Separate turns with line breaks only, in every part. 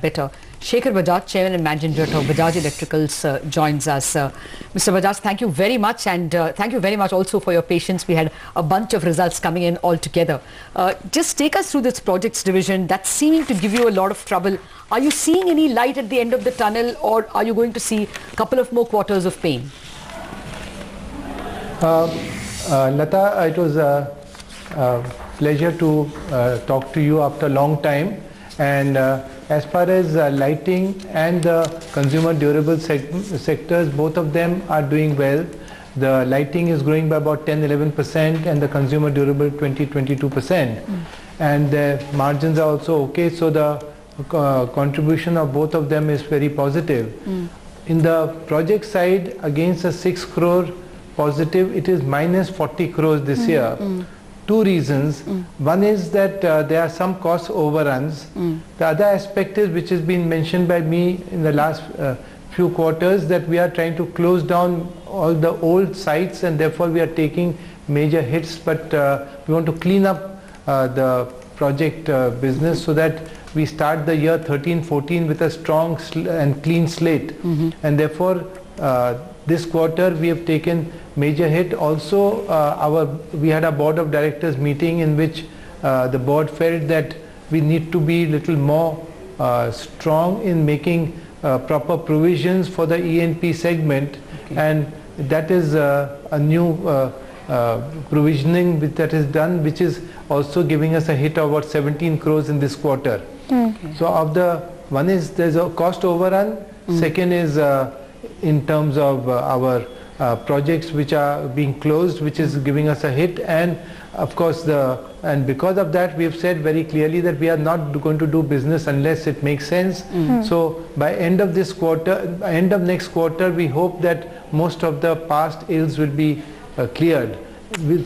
better. Shekhar Bajaj, Chairman and Managing Director of Bajaj Electricals, joins us. Mr. Bajaj, thank you very much, and thank you very much also for your patience. We had a bunch of results coming in all together. Just take us through this projects division that's seeming to give you a lot of trouble. Are you seeing any light at the end of the tunnel, or are you going to see a couple of more quarters of pain?
Lata, it was a pleasure to talk to you after a long time, and as far as lighting and the consumer durable sectors, both of them are doing well. The lighting is growing by about 10-11% and the consumer durable 20-22%, and the margins are also okay, so the contribution of both of them is very positive. In the project side, against a 6 crore positive, it is minus 40 crores this year. Two reasons. One is that there are some cost overruns. The other aspect is, which has been mentioned by me in the last few quarters, that we are trying to close down all the old sites, and therefore we are taking major hits, but we want to clean up the project business so that we start the year 13-14 with a strong and clean slate. And therefore this quarter we have taken major hit. Also we had a board of directors meeting in which the board felt that we need to be little more strong in making proper provisions for the E&P segment, and that is a new provisioning that is done, which is also giving us a hit of about 17 crores in this quarter. So of the one is there's a cost overrun, second is in terms of our projects which are being closed, which is giving us a hit, and of course and because of that we have said very clearly that we are not going to do business unless it makes sense. So by end of this quarter, end of next quarter, we hope that most of the past ills will be cleared.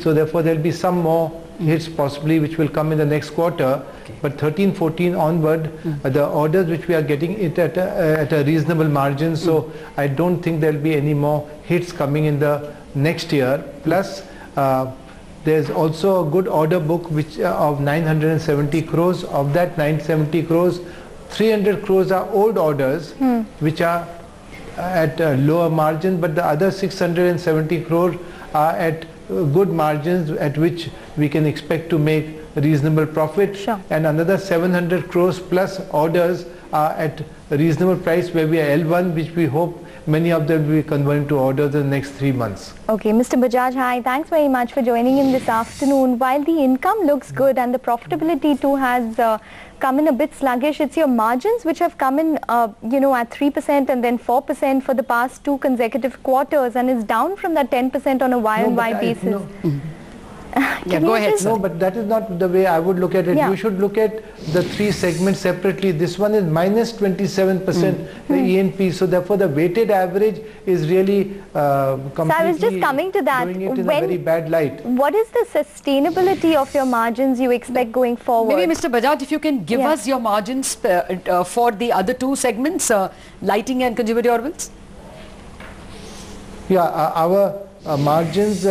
So therefore there will be some more hits possibly which will come in the next quarter, but 13-14 onward, the orders which we are getting it at a reasonable margin, so I don't think there will be any more hits coming in the next year. Plus there's also a good order book which of 970 crores. Of that 970 crores, 300 crores are old orders which are at a lower margin, but the other 670 crores are at good margins at which we can expect to make reasonable profit. And another 700 crores plus orders are at a reasonable price where we are L1, which we hope many of them will be converted to orders in the next 3 months.
Okay, Mr. Bajaj, hi, thanks very much for joining in this afternoon. While the income looks good and the profitability too has come in a bit sluggish, it's your margins which have come in you know, at 3% and then 4% for the past 2 consecutive quarters, and is down from that 10% on a Y-on-Y basis.
Yeah, go ahead.
No, but that is not the way I would look at it. You should look at the 3 segments separately. This one is minus 27%, the E&P. So therefore the weighted average is really completely,
so I was just coming to that.
doing it in a very bad light.
What is the sustainability of your margins you expect going forward?
Maybe Mr. Bajaj, if you can give us your margins for the other 2 segments, lighting and consumer durables.
Yeah, our margins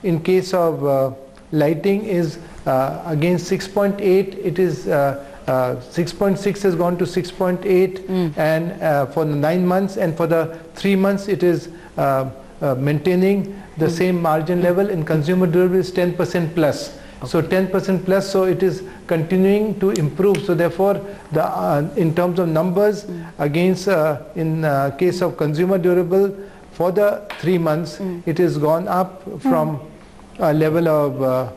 in case of lighting is against 6.8, it is 6.6 has gone to 6.8, and for the 9 months, and for the 3 months it is maintaining the same margin level. In consumer durable is 10% plus. So 10% plus, so it is continuing to improve. So therefore the in terms of numbers, against in case of consumer durable, for the 3 months it has gone up from a level of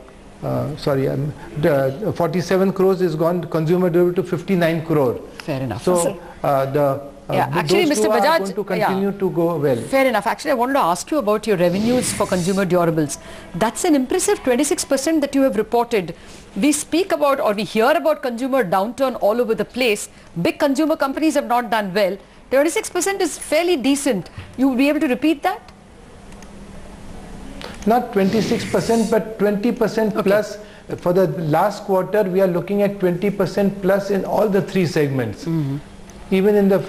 47 crores is gone consumer durable to 59 crore.
Fair enough.
So
actually,
those
Mr.
Bajaj
Bajaj,
are going to continue to go well.
Fair enough. Actually, I wanted to ask you about your revenues for consumer durables. That's an impressive 26% that you have reported. We speak about, or we hear about, consumer downturn all over the place. Big consumer companies have not done well. 26% is fairly decent. You will be able to repeat that?
Not 26%, but 20% plus. For the last quarter, we are looking at 20% plus in all the 3 segments. Even in the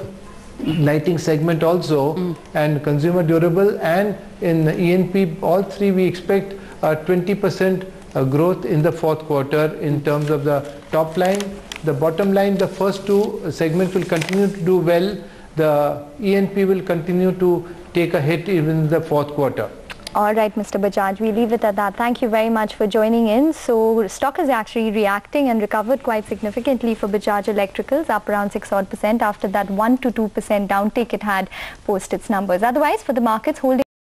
lighting segment also, and consumer durable, and in E&P, all 3 we expect 20% growth in the 4th quarter in terms of the top line the bottom line, the first two segments will continue to do well. The E&P will continue to take a hit even in the fourth quarter.
All right, Mr. Bajaj, we leave it at that. Thank you very much for joining in. So stock is actually reacting and recovered quite significantly for Bajaj Electricals, up around 6% after that 1 to 2% downtake it had post its numbers. Otherwise, for the markets holding